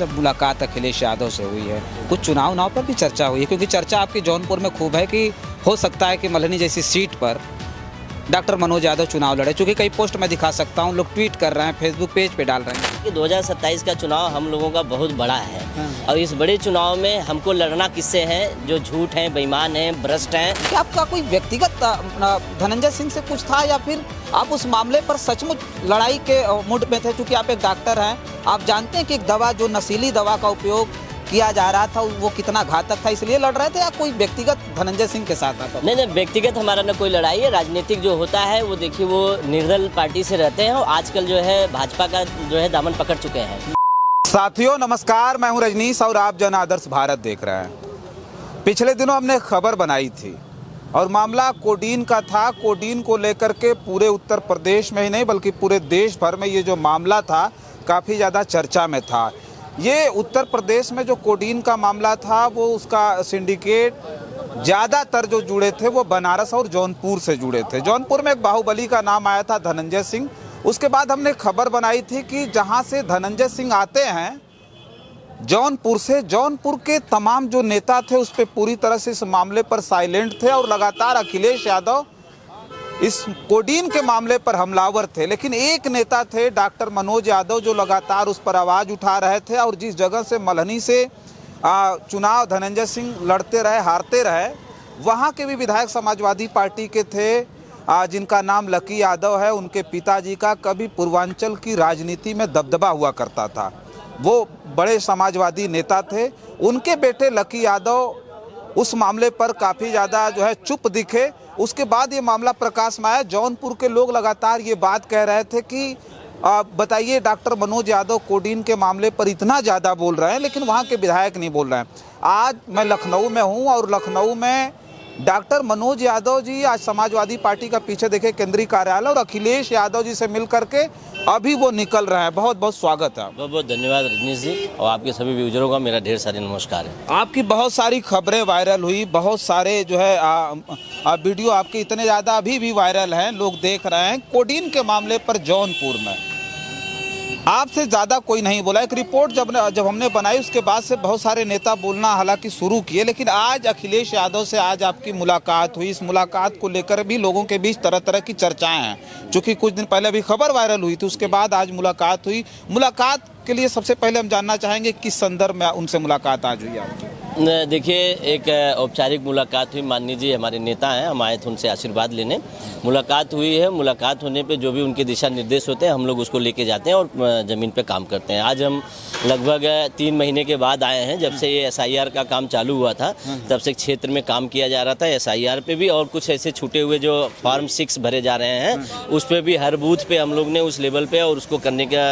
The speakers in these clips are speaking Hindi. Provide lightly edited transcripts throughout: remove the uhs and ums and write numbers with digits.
जब मुलाकात अखिलेश यादव से हुई है, कुछ चुनाव पर भी चर्चा हुई है, क्योंकि चर्चा आपके जौनपुर में खूब है कि हो सकता है कि मल्हनी जैसी सीट पर डॉक्टर मनोज यादव चुनाव लड़े। चूँकि कई पोस्ट मैं दिखा सकता हूँ, लोग ट्वीट कर रहे हैं, फेसबुक पेज पे डाल रहे हैं कि 2027 का चुनाव हम लोगों का बहुत बड़ा है और इस बड़े चुनाव में हमको लड़ना किससे है जो झूठ हैं, बेईमान हैं, भ्रष्ट हैं। क्या आपका कोई व्यक्तिगत धनंजय सिंह से कुछ था, या फिर आप उस मामले पर सचमुच लड़ाई के मूड में थे? क्योंकि आप एक डॉक्टर हैं, आप जानते हैं कि एक दवा जो नशीली दवा का उपयोग किया जा रहा था वो कितना घातक था, इसलिए लड़ रहे थे, या कोई व्यक्तिगत धनंजय सिंह के साथ था? नहीं, व्यक्तिगत हमारा न कोई लड़ाई है। राजनीतिक जो होता है वो देखिए वो निर्दल पार्टी से रहते हैं और आजकल जो है भाजपा का जो है दामन पकड़ चुके हैं। साथियों नमस्कार, मैं हूं रजनीश और आप जन आदर्श भारत देख रहे हैं। पिछले दिनों हमने खबर बनाई थी और मामला कोडीन का था। कोडीन को लेकर के पूरे उत्तर प्रदेश में ही नहीं बल्कि पूरे देश भर में ये जो मामला था काफ़ी ज़्यादा चर्चा में था। ये उत्तर प्रदेश में जो कोडीन का मामला था वो उसका सिंडिकेट ज़्यादातर जो जुड़े थे वो बनारस और जौनपुर से जुड़े थे। जौनपुर में एक बाहुबली का नाम आया था, धनंजय सिंह। उसके बाद हमने खबर बनाई थी कि जहां से धनंजय सिंह आते हैं जौनपुर से, जौनपुर के तमाम जो नेता थे उस पर पूरी तरह से इस मामले पर साइलेंट थे और लगातार अखिलेश यादव इस कोडीन के मामले पर हमलावर थे। लेकिन एक नेता थे डॉक्टर मनोज यादव जो लगातार उस पर आवाज़ उठा रहे थे और जिस जगह से मल्हनी से चुनाव धनंजय सिंह लड़ते रहे, हारते रहे, वहाँ के भी विधायक समाजवादी पार्टी के थे जिनका नाम लकी यादव है। उनके पिताजी का कभी पूर्वांचल की राजनीति में दबदबा हुआ करता था, वो बड़े समाजवादी नेता थे। उनके बेटे लकी यादव उस मामले पर काफ़ी ज़्यादा जो है चुप दिखे। उसके बाद ये मामला प्रकाश में आया। जौनपुर के लोग लगातार ये बात कह रहे थे कि बताइए डॉक्टर मनोज यादव कोडीन के मामले पर इतना ज़्यादा बोल रहे हैं लेकिन वहाँ के विधायक नहीं बोल रहे हैं। आज मैं लखनऊ में हूँ और लखनऊ में डॉक्टर मनोज यादव जी आज समाजवादी पार्टी का पीछे देखे केंद्रीय कार्यालय और अखिलेश यादव जी से मिल करके अभी वो निकल रहे हैं। बहुत बहुत स्वागत है। बहुत बहुत धन्यवाद रजनीश जी और आपके सभी व्यूजरों का मेरा ढेर सारे नमस्कार है। आपकी बहुत सारी खबरें वायरल हुई, बहुत सारे जो है वीडियो आपके इतने ज़्यादा अभी भी वायरल हैं, लोग देख रहे हैं। कोडीन के मामले पर जौनपुर में आपसे ज़्यादा कोई नहीं बोला। एक रिपोर्ट जब हमने बनाई उसके बाद से बहुत सारे नेता बोलना हालांकि शुरू किए, लेकिन आज अखिलेश यादव से आज आपकी मुलाकात हुई। इस मुलाकात को लेकर भी लोगों के बीच तरह तरह की चर्चाएं हैं। चूँकि कुछ दिन पहले भी खबर वायरल हुई थी, उसके बाद आज मुलाकात हुई। मुलाकात के लिए सबसे पहले हम जानना चाहेंगे किस संदर्भ में उनसे मुलाकात आज हुई आपकी? देखिए, एक औपचारिक मुलाकात हुई। माननीय जी हमारे नेता हैं, हम आए थे उनसे आशीर्वाद लेने। मुलाकात हुई है। मुलाकात होने पे जो भी उनके दिशा निर्देश होते हैं हम लोग उसको लेके जाते हैं और ज़मीन पे काम करते हैं। आज हम लगभग 3 महीने के बाद आए हैं। जब से ये SIR का काम चालू हुआ था तब से क्षेत्र में काम किया जा रहा था। SIR पे भी और कुछ ऐसे छूटे हुए जो फॉर्म 6 भरे जा रहे हैं उस पर भी हर बूथ पे हम लोग ने उस लेवल पे और उसको करने का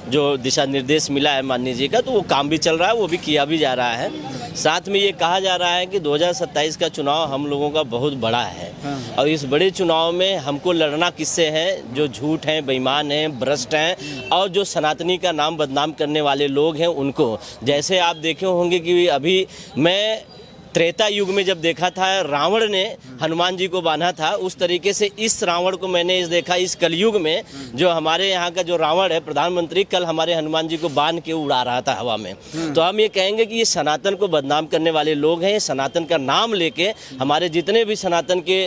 जो दिशा निर्देश मिला है माननीय जी का, तो वो काम भी चल रहा है, वो भी किया भी जा रहा है। साथ में ये कहा जा रहा है कि 2027 का चुनाव हम लोगों का बहुत बड़ा है और इस बड़े चुनाव में हमको लड़ना किससे है जो झूठ हैं, बेईमान हैं, भ्रष्ट हैं और जो सनातनी का नाम बदनाम करने वाले लोग हैं उनको। जैसे आप देखे होंगे कि अभी मैं त्रेता युग में जब देखा था रावण ने हनुमान जी को बांधा था, उस तरीके से इस रावण को मैंने देखा इस कलयुग में। जो हमारे यहाँ का जो रावण है प्रधानमंत्री, कल हमारे हनुमान जी को बांध के उड़ा रहा था हवा में। तो हम ये कहेंगे कि ये सनातन को बदनाम करने वाले लोग हैं। सनातन का नाम लेके हमारे जितने भी सनातन के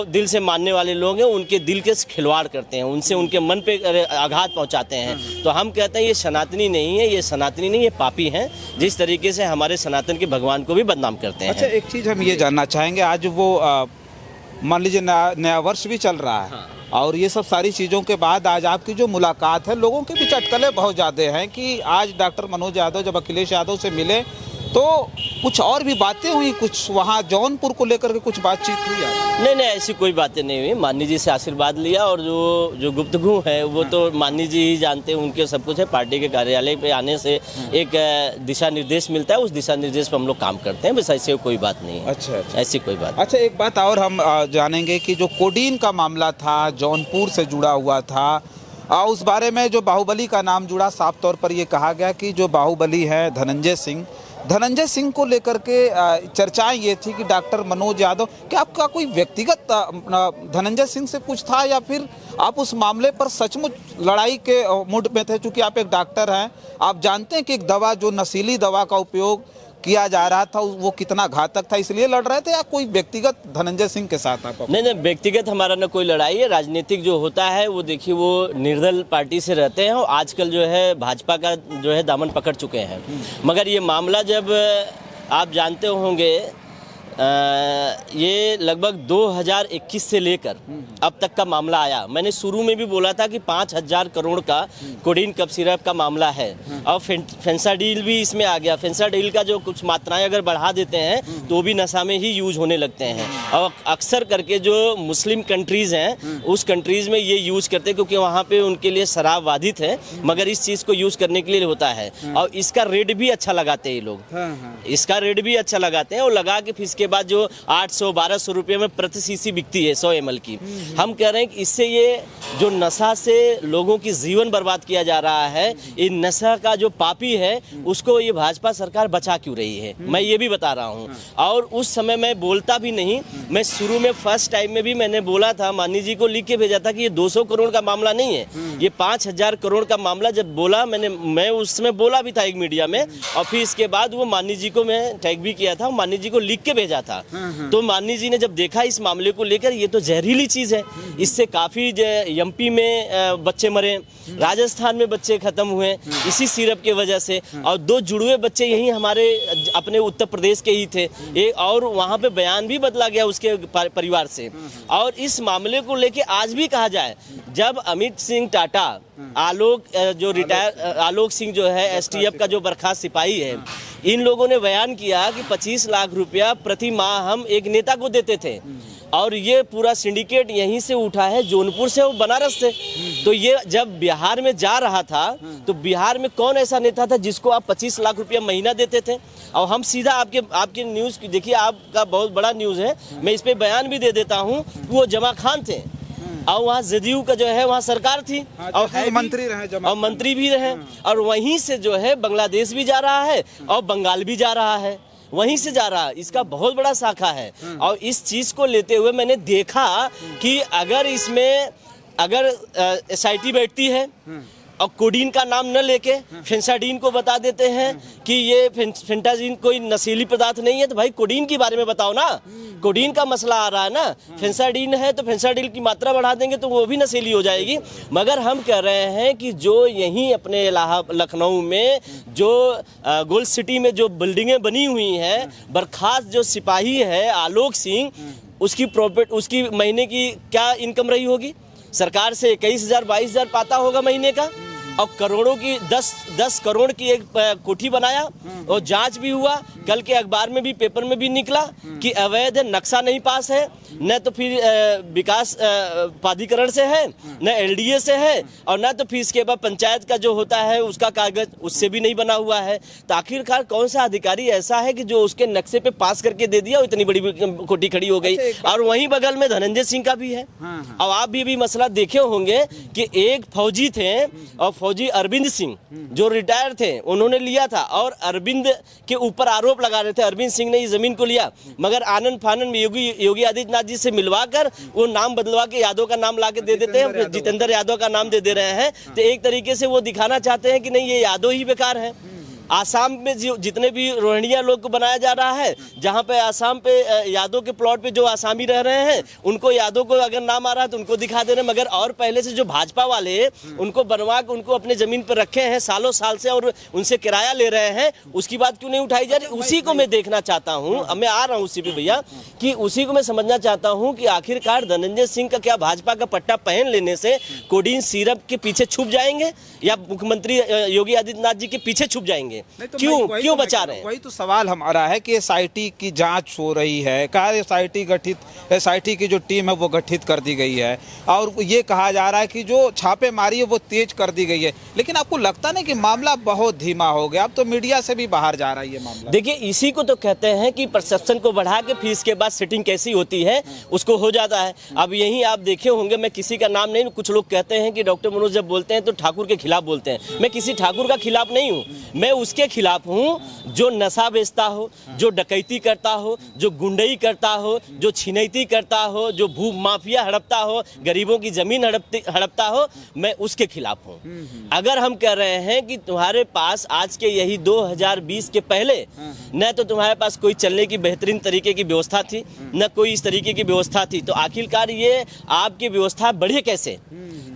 दिल से मानने वाले लोग हैं उनके दिल के खिलवाड़ करते हैं, उनसे उनके मन पे आघात पहुँचाते हैं। तो हम कहते हैं ये सनातनी नहीं है, ये सनातनी नहीं, ये पापी हैं जिस तरीके से हमारे सनातन के भगवान को भी बदनाम करते हैं। अच्छा, एक चीज़ हम ये जानना चाहेंगे, आज वो मान लीजिए नया वर्ष भी चल रहा है और ये सब सारी चीज़ों के बाद आज आपकी जो मुलाकात है, लोगों के बीच अटकलें बहुत ज़्यादा हैं कि आज डॉक्टर मनोज यादव जब अखिलेश यादव से मिले तो कुछ और भी बातें हुई, कुछ वहाँ जौनपुर को लेकर के कुछ बातचीत हुई? नहीं, ऐसी कोई बातें नहीं हुई। माननीय जी से आशीर्वाद लिया और जो गुप्तगू है वो तो माननीय जी ही जानते हैं, उनके सब कुछ है। पार्टी के कार्यालय पे आने से एक दिशा निर्देश मिलता है, उस दिशा निर्देश पर हम लोग काम करते हैं, बस ऐसे कोई बात नहीं है। अच्छा, ऐसी कोई बात। अच्छा, एक बात और हम जानेंगे कि जो कोडीन का मामला था जौनपुर से जुड़ा हुआ था, उस बारे में जो बाहुबली का नाम जुड़ा, साफ तौर पर ये कहा गया कि जो बाहुबली है धनंजय सिंह, धनंजय सिंह को लेकर के चर्चाएं ये थी कि डॉक्टर मनोज यादव, क्या आपका कोई व्यक्तिगत धनंजय सिंह से कुछ था, या फिर आप उस मामले पर सचमुच लड़ाई के मूड में थे? चूंकि आप एक डॉक्टर हैं, आप जानते हैं कि एक दवा, जो नशीली दवा का उपयोग किया जा रहा था, वो कितना घातक था, इसलिए लड़ रहे थे, या कोई व्यक्तिगत धनंजय सिंह के साथ आप? नहीं, व्यक्तिगत हमारा न कोई लड़ाई है। राजनीतिक जो होता है वो देखिए, वो निर्दल पार्टी से रहते हैं और आजकल जो है भाजपा का जो है दामन पकड़ चुके हैं। मगर ये मामला जब आप जानते होंगे, ये लगभग 2021 से लेकर अब तक का मामला आया। मैंने शुरू में भी बोला था कि 5000 करोड़ का कोडीन कफ सिरप का मामला है और फेंसाडिल भी इसमें आ गया। फेंसाडिल का जो कुछ मात्राएं अगर बढ़ा देते हैं तो भी नशा में ही यूज होने लगते हैं और अक्सर करके जो मुस्लिम कंट्रीज़ हैं उस कंट्रीज़ में ये यूज़ करते हैं, क्योंकि वहाँ पे उनके लिए शराब बाधित है, मगर इस चीज़ को यूज़ करने के लिए होता है। और इसका रेट भी अच्छा लगाते हैं ये लोग, इसका रेट भी अच्छा लगाते हैं और लगा के फिर इसके बाद जो 800-1200 रुपये में प्रति सीसी बिकती है 100 ml की। हम कह रहे हैं कि इससे ये जो नशा से लोगों की जीवन बर्बाद किया जा रहा है, ये नशा का जो पापी है उसको ये भाजपा सरकार बचा क्यों रही है, मैं ये भी बता रहा हूँ। और उस समय मैं बोलता भी नहीं, मैं शुरू में फर्स्ट टाइम में भी मैंने बोला था, माननीय जी को लिख के भेजा था कि ये 200 करोड़ का मामला नहीं है, ये 5000 करोड़ का मामला। जब बोला मैं उसमें बोला भी था एक मीडिया में, और फिर इसके बाद वो माननीय जी को मैं टैग भी किया था, माननीय जी को लिख के भेजा था। तो माननीय जी ने जब देखा इस मामले को लेकर, ये तो जहरीली चीज है, इससे काफी एमपी में बच्चे मरे, राजस्थान में बच्चे खत्म हुए इसी सिरप के वजह से, और 2 जुड़वे बच्चे यही हमारे अपने उत्तर प्रदेश के ही थे, और वहां पे बयान भी बदला गया उसके परिवार से। और इस मामले को लेके आज भी कहा जाए, जब अमित सिंह टाटा, आलोक सिंह जो है एसटीएफ का जो बर्खास्त सिपाही है, इन लोगों ने बयान किया कि 25 लाख रुपया प्रति माह हम एक नेता को देते थे, और ये पूरा सिंडिकेट यहीं से उठा है, जौनपुर से और बनारस से। तो ये जब बिहार में जा रहा था तो बिहार में कौन ऐसा नेता था जिसको आप 25 लाख रुपया महीना देते थे? और हम सीधा आपके न्यूज़ देखिए, आपका बहुत बड़ा न्यूज़ है, मैं इस पे बयान भी दे देता हूँ, वो जमा खान थे और वहाँ जदयू का जो है वहाँ सरकार थी और मंत्री रहे और मंत्री भी रहे, और वहीं से जो है बांग्लादेश भी जा रहा है और बंगाल भी जा रहा है, वहीं से जा रहा है। इसका बहुत बड़ा शाखा है। और इस चीज को लेते हुए मैंने देखा कि अगर इसमें एसआईटी बैठती है और कोडीन का नाम न लेके फेंसाडिन को बता देते हैं कि ये फेंटाडिन कोई नशीली पदार्थ नहीं है, तो भाई कोडीन के बारे में बताओ ना, कोडीन का मसला आ रहा है ना। फेंसाडिन है तो फेंसाडिन की मात्रा बढ़ा देंगे तो वो भी नशीली हो जाएगी। मगर हम कह रहे हैं कि जो यहीं अपने लखनऊ में जो गोल्ड सिटी में जो बिल्डिंगें बनी हुई हैं, बर्खास्त जो सिपाही है आलोक सिंह, उसकी प्रॉफिट, उसकी महीने की क्या इनकम रही होगी? सरकार से 21,000-22,000 पाता होगा महीने का, और करोड़ों की 10 करोड़ की एक कोठी बनाया और जांच भी हुआ। कल के अखबार में भी, पेपर में भी निकला कि अवैध नक्शा नहीं पास है, न तो फिर विकास प्राधिकरण से है, न एलडीए से है, और न तो फिर इसके बाद पंचायत का जो होता है उसका कागज, उससे भी नहीं बना हुआ है। तो आखिरकार कौन सा अधिकारी ऐसा है कि जो उसके नक्शे पे पास करके दे दिया और इतनी बड़ी कोठी खड़ी हो गई? और वहीं बगल में धनंजय सिंह का भी है। और आप भी मसला देखे होंगे कि एक फौजी थे, और फौजी अरविंद सिंह जो रिटायर थे, उन्होंने लिया था और अरविंद के ऊपर आरोप लगा रहे थे अरविंद सिंह ने इस जमीन को लिया, मगर आनंद फानन में योगी आदित्यनाथ जी से मिलवाकर वो नाम बदलवा के यादव का नाम ला के दे देते हैं, जितेंद्र यादव का नाम दे रहे हैं। तो एक तरीके से वो दिखाना चाहते हैं कि नहीं, ये यादव ही बेकार है। आसाम में जितने भी रोहिंग्या लोग को बनाया जा रहा है, जहाँ पे आसाम पे यादव के प्लॉट पे जो आसामी रह रहे हैं, उनको यादव को अगर नाम आ रहा है तो उनको दिखा दे रहे हैं। मगर और पहले से जो भाजपा वाले उनको बनवा के उनको अपने जमीन पर रखे हैं सालों साल से और उनसे किराया ले रहे हैं, उसकी बात क्यों नहीं उठाई जा रही? उसी को मैं देखना चाहता हूँ। अब मैं आ रहा हूँ उसी पे भैया, कि उसी को मैं समझना चाहता हूँ कि आखिरकार धनंजय सिंह का क्या भाजपा का पट्टा पहन लेने से कोडीन सिरप के पीछे छुप जाएंगे, या मुख्यमंत्री योगी आदित्यनाथ जी के पीछे छुप जाएंगे? तो क्यों बचा रहे हैं? वही तो सवाल हमारा है कि एसआईटी की जांच हो रही है, कहा एसआईटी की जो टीम है वो गठित कर दी गई है, और ये कहा जा रहा है कि जो छापेमारी है वो तेज कर दी गई है। लेकिन आपको लगता नहीं कि मामला बहुत धीमा हो गया? अब तो मीडिया से भी बाहर जा रहा है ये मामला। देखिए, इसी को तो कहते हैं कि परसेप्शन को बढ़ा के फिर इसके बाद सेटिंग कैसी होती है उसको हो जाता है। अब यही आप देखे होंगे, मैं किसी का नाम नहीं, कुछ लोग कहते हैं कि डॉक्टर मनोज जब बोलते हैं तो ठाकुर के खिलाफ बोलते हैं। मैं किसी ठाकुर का खिलाफ नहीं हूँ, मैं उसके खिलाफ हूँ जो नशा बेचता हो, जो डकैती करता हो, जो गुंडई करता हो, जो छिनैती करता हो, जो भू माफिया हड़पता हो, गरीबों की जमीन हड़पता हो, मैं उसके खिलाफ हूँ। अगर हम कह रहे हैं कि तुम्हारे पास आज के यही 2020 के पहले न तो तुम्हारे पास कोई चलने की बेहतरीन तरीके की व्यवस्था थी, न कोई इस तरीके की व्यवस्था थी, तो आखिरकार ये आपकी व्यवस्था बढ़े कैसे?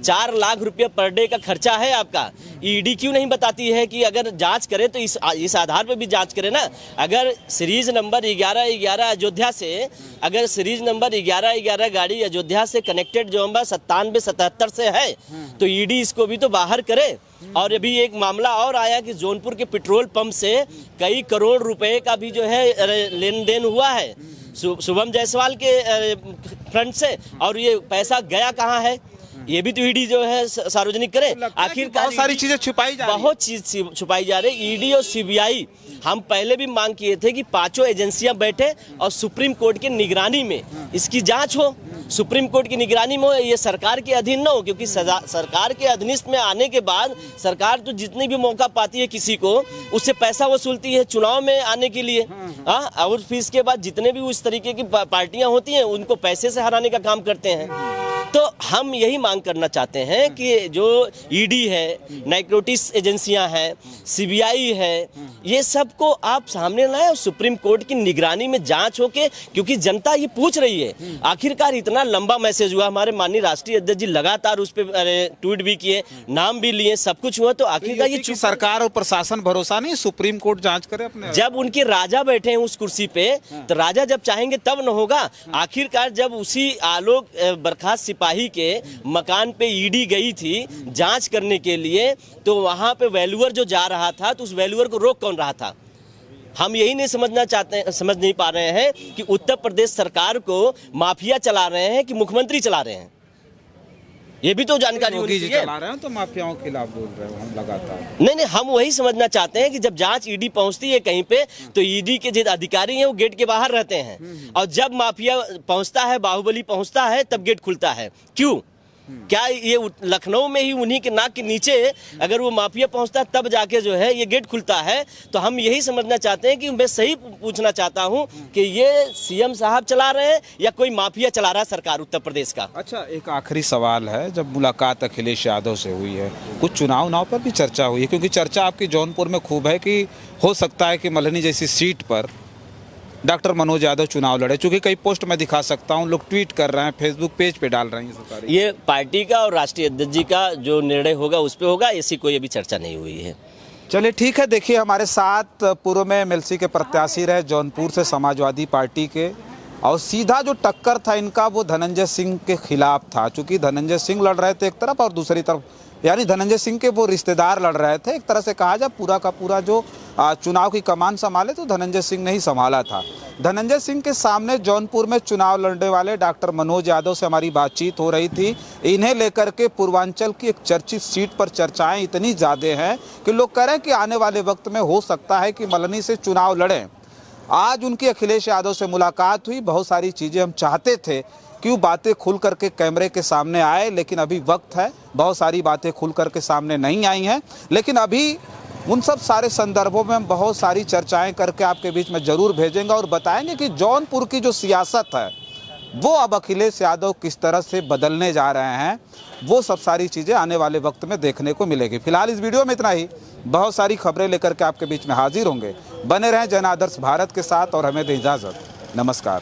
4 लाख रुपये पर डे का खर्चा है आपका। ईडी क्यों नहीं बताती है कि अगर जांच करे तो इस आधार पर भी जांच करे ना। अगर सीरीज नंबर 1111 अयोध्या से, अगर सीरीज नंबर 1111 गाड़ी अयोध्या से कनेक्टेड जो नंबर 9777 से है, तो ईडी इसको भी तो बाहर करे। और अभी एक मामला और आया कि जौनपुर के पेट्रोल पंप से कई करोड़ रुपए का भी जो है लेन देन हुआ है शुभम जायसवाल के फ्रंट से, और ये पैसा गया कहाँ है ये भी तो ईडी जो है सार्वजनिक करे। आखिरकार बहुत सारी चीजें छुपाई जा रही है, बहुत चीज छुपाई जा रही है। ईडी और सीबीआई, हम पहले भी मांग किए थे कि 5 एजेंसियां बैठे और सुप्रीम कोर्ट की निगरानी में इसकी जांच हो, सुप्रीम कोर्ट की निगरानी में हो, ये सरकार के अधीन न हो, क्योंकि सरकार के अधीनस्थ में आने के बाद सरकार तो जितनी भी मौका पाती है किसी को, उससे पैसा वसूलती है चुनाव में आने के लिए। और फिर इसके बाद जितने भी उस तरीके की पार्टियां होती हैं उनको पैसे से हराने का काम करते हैं। तो हम यही मांग करना चाहते हैं कि जो ईडी है, नारकोटिक्स एजेंसियां हैं, सीबीआई है, ये सबको आप सामने लाएं और सुप्रीम कोर्ट की निगरानी में जांच हो के, क्योंकि जनता ये पूछ रही है। आखिरकार इतना लंबा मैसेज हुआ, हमारे माननीय राष्ट्रीय अध्यक्ष जी लगातार उस पर ट्वीट भी किए, नाम भी लिए, सब कुछ हुआ, तो आखिरकार ये सरकार और प्रशासन भरोसा नहीं सुप्रीम कोर्ट जांच करे अपने। जब उनके राजा बैठे हैं उस कुर्सी पे, तो राजा जब चाहेंगे तब न होगा। आखिरकार जब उसी आलोक बर्खास्त सिपाही के मकान पे ईडी गई थी जांच करने के लिए, तो वहां पे वैल्यूअर जो जा रहा था, तो उस वैल्यूअर को रोक कौन रहा था? हम यही नहीं समझ नहीं पा रहे हैं कि उत्तर प्रदेश सरकार को माफिया चला रहे हैं कि मुख्यमंत्री चला रहे हैं। ये भी तो जानकारी होनी चाहिए। चला रहे हैं तो माफियाओं के खिलाफ बोल रहे हो हम लगातार। नहीं, हम वही समझना चाहते हैं कि जब जांच ईडी पहुंचती है कहीं पे, तो ईडी के जो अधिकारी हैं वो गेट के बाहर रहते हैं, और जब माफिया पहुंचता है, बाहुबली पहुंचता है, तब गेट खुलता है। क्यों? क्या ये लखनऊ में ही उन्हीं के नाक के नीचे अगर वो माफिया पहुंचता है तब जाके जो है ये गेट खुलता है? तो हम यही समझना चाहते हैं कि मैं सही पूछना चाहता हूं कि ये सीएम साहब चला रहे हैं या कोई माफिया चला रहा है सरकार उत्तर प्रदेश का? अच्छा, एक आखिरी सवाल है, जब मुलाकात अखिलेश यादव से हुई है, कुछ चुनाव पर भी चर्चा हुई है, क्योंकि चर्चा आपकी जौनपुर में खूब है कि हो सकता है कि मल्हनी जैसी सीट पर डॉक्टर मनोज यादव चुनाव लड़े, चूंकि कई पोस्ट मैं दिखा सकता हूं, लोग ट्वीट कर रहे हैं, फेसबुक पेज पे डाल रहे हैं। ये पार्टी का और राष्ट्रीय अध्यक्ष जी का जो निर्णय होगा उस पर होगा, ऐसी कोई अभी चर्चा नहीं हुई है। चलिए ठीक है। देखिए, हमारे साथ पूर्व में एमएलसी के प्रत्याशी रहे जौनपुर से समाजवादी पार्टी के, और सीधा जो टक्कर था इनका वो धनंजय सिंह के खिलाफ था, चूँकि धनंजय सिंह लड़ रहे थे एक तरफ और दूसरी तरफ यानी धनंजय सिंह के वो रिश्तेदार लड़ रहे थे। एक तरह से कहा जाए पूरा का पूरा जो चुनाव की कमान संभाले तो धनंजय सिंह ने ही संभाला था। धनंजय सिंह के सामने जौनपुर में चुनाव लड़ने वाले डॉक्टर मनोज यादव से हमारी बातचीत हो रही थी। इन्हें लेकर के पूर्वांचल की एक चर्चित सीट पर चर्चाएं इतनी ज़्यादा हैं कि लोग कह रहे हैं कि आने वाले वक्त में हो सकता है कि मल्हनी से चुनाव लड़ें। आज उनकी अखिलेश यादव से मुलाकात हुई, बहुत सारी चीज़ें हम चाहते थे कि वो बातें खुल करके कैमरे के सामने आए, लेकिन अभी वक्त है, बहुत सारी बातें खुल करके सामने नहीं आई हैं। लेकिन अभी उन सब सारे संदर्भों में हम बहुत सारी चर्चाएं करके आपके बीच में ज़रूर भेजेंगे और बताएंगे कि जौनपुर की जो सियासत है वो अब अखिलेश यादव किस तरह से बदलने जा रहे हैं। वो सब सारी चीज़ें आने वाले वक्त में देखने को मिलेगी। फिलहाल इस वीडियो में इतना ही, बहुत सारी खबरें लेकर के आपके बीच में हाजिर होंगे। बने रहें जन आदर्श भारत के साथ और हमें दें इजाज़त। नमस्कार।